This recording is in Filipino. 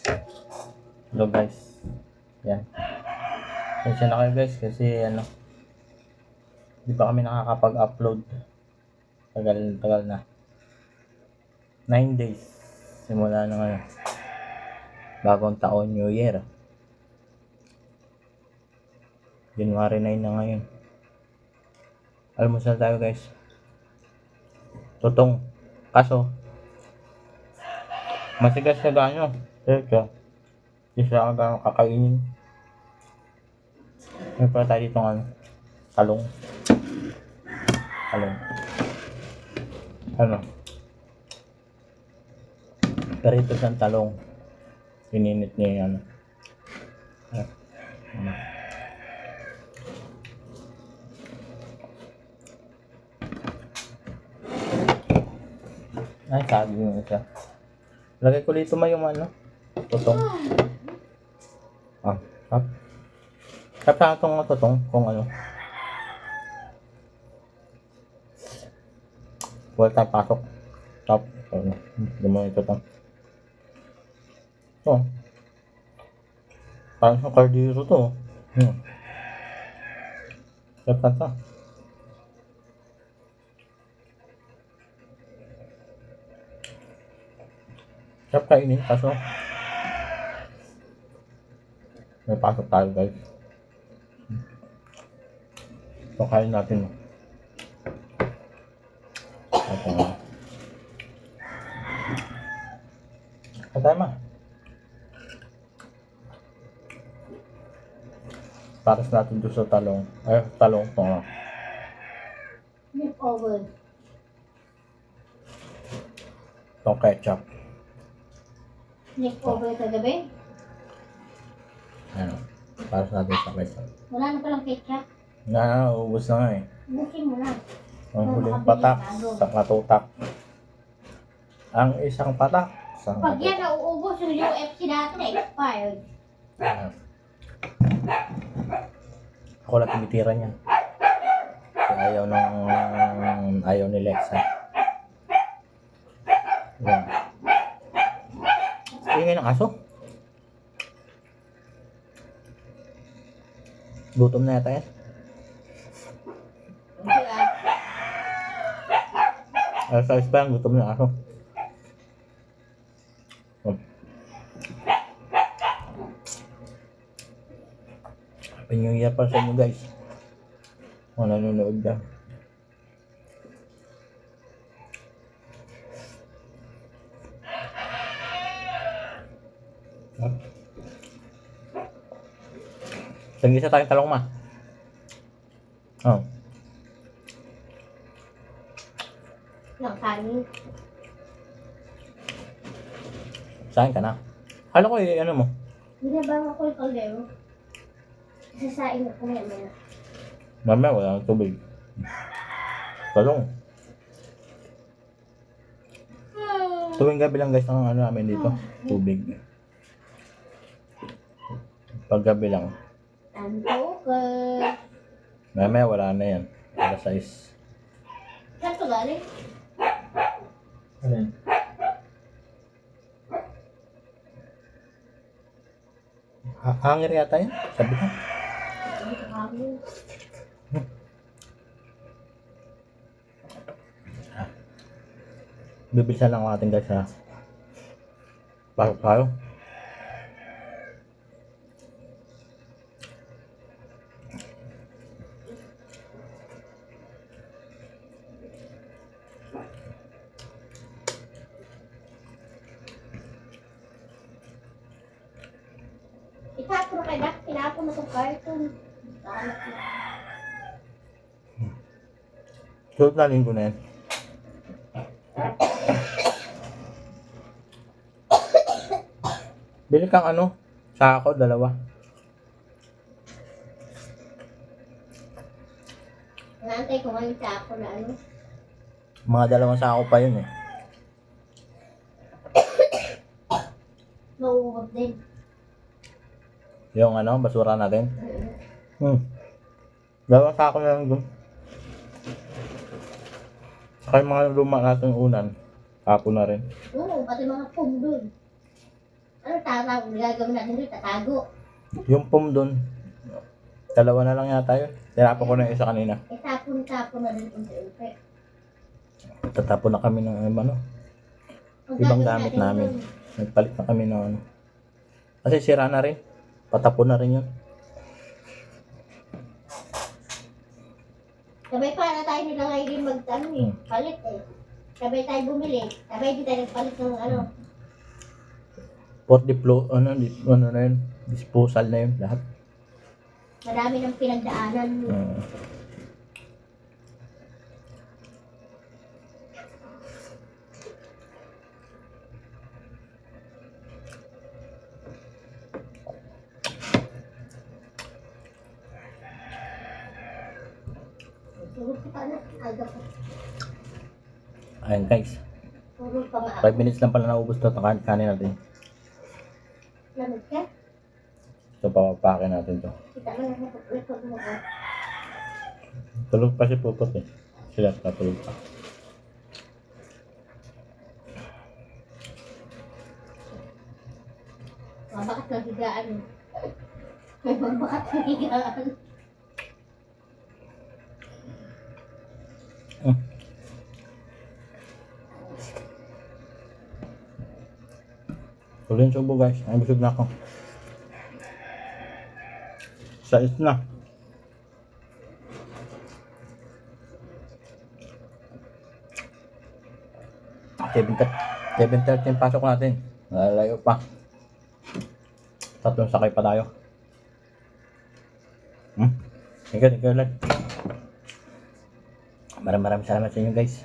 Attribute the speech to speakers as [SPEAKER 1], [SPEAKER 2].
[SPEAKER 1] Hello guys. Yan. Pasensya na kayo guys kasi di pa kami nakakapag-upload. Tagal na. 9 days. Simula na ngayon. Bagong taon, New Year. January 9 na ngayon. Almusal tayo guys. Totong. Kaso, masigas na gano'n. Teka. Hindi siya gano'n kakainin. May pala tayo dito talong. Talong. Perito siyang talong. Pininit niya yung Ay, sabi mo siya. Lagay ko dito yung totong. Tap. Tap sa itong totong kung wala tayong pasok. Tap. Hindi mo yung totong. Parang sa kardiro to. Tap. Sarap kainin, kaso may pasok tayo guys. So kain natin. Katay ma. Pares natin doon sa talong. Ay, talong to nga.
[SPEAKER 2] Over.
[SPEAKER 1] Itong ketchup.
[SPEAKER 2] Over kagabi?
[SPEAKER 1] Pares natin sa ketchup.
[SPEAKER 2] Wala na palang ketchup.
[SPEAKER 1] Ubus na nga eh.
[SPEAKER 2] Bukin mo na.
[SPEAKER 1] Ang huling patak sa katutak. Ang isang patak sa
[SPEAKER 2] Pag yan nauubos yung UFC dati na expired.
[SPEAKER 1] Ako lang tumitira niyan. Kasi ayaw ni Lexa. Yan. Ingay ng aso. Gutom na yata yan. Size pa yan, gutom na aso. Happy New Year pa sa inyo guys. Kung nanonood dyan. Isa tayong talong ma.
[SPEAKER 2] Lang kanin.
[SPEAKER 1] Saan ka na? Hala ko mo?
[SPEAKER 2] Binabang ako yung kaldero. Sasain ako maya.
[SPEAKER 1] Mamaya wala ng tubig. Talong. Tuwing gabi lang guys ang namin dito. Tubig. Pag gabi lang.
[SPEAKER 2] Anto ka.
[SPEAKER 1] Mamaya wala na yan. Para size.
[SPEAKER 2] Saan to galing?
[SPEAKER 1] Ano yan? Hangir yata yan. Sabi ko. Bibilisan lang natin guys ha. Pasok tayo.
[SPEAKER 2] Itapon na kayo. Tinapon na itong carton.
[SPEAKER 1] Suot na linggo na yan. Bili kang sako, 2.
[SPEAKER 2] Naantay ko ngayon sa ako na
[SPEAKER 1] Mga 2 sako pa yun eh.
[SPEAKER 2] mauubos din.
[SPEAKER 1] Yung basura natin. 2 sako na lang doon. Saka yung mga luma natin unan. Tapo na rin.
[SPEAKER 2] Oo, pati mga foam doon. Ano tatawag? Gagawin natin doon, tatago.
[SPEAKER 1] Yung pom doon, dalawa na lang yata yun. Tinapan ko na yung isa kanina.
[SPEAKER 2] Tapon-tapon na din unti-unti.
[SPEAKER 1] Tatapon na kami ng ano,
[SPEAKER 2] Ang
[SPEAKER 1] ibang
[SPEAKER 2] gagawin
[SPEAKER 1] gamit
[SPEAKER 2] natin
[SPEAKER 1] namin.
[SPEAKER 2] doon,
[SPEAKER 1] Nagpalit na kami ng ano. Kasi sira na rin. Patapon na rin yun.
[SPEAKER 2] sabay pa na tayo nila ngayon mag-ano eh, palit eh. Sabay tayo bumili, sabay din tayo nagpalit ng ano.
[SPEAKER 1] For ano na yun, disposal na yun lahat.
[SPEAKER 2] Marami ng pinagdaanan. Tulog ka na, aga pa.
[SPEAKER 1] Ayun guys,
[SPEAKER 2] Tulog pa nga
[SPEAKER 1] 5
[SPEAKER 2] ako.
[SPEAKER 1] minutes lang pala naubos to ang kanin natin.
[SPEAKER 2] Lamig ka?
[SPEAKER 1] So papapakin natin to.
[SPEAKER 2] Kita mo na nagpapalipag mo ka.
[SPEAKER 1] Tulog pa si Pupot eh. Sila patulog pa.
[SPEAKER 2] Mabakat ng higaan. May mabakat ng higaan.
[SPEAKER 1] Tuloy yung subo guys. Ay busog na ako. 6 na. Seven 13 pasok natin. Nalalayo pa. Tatlong sakay pa tayo. Thank you, Lord. Maraming salamat sa inyo guys.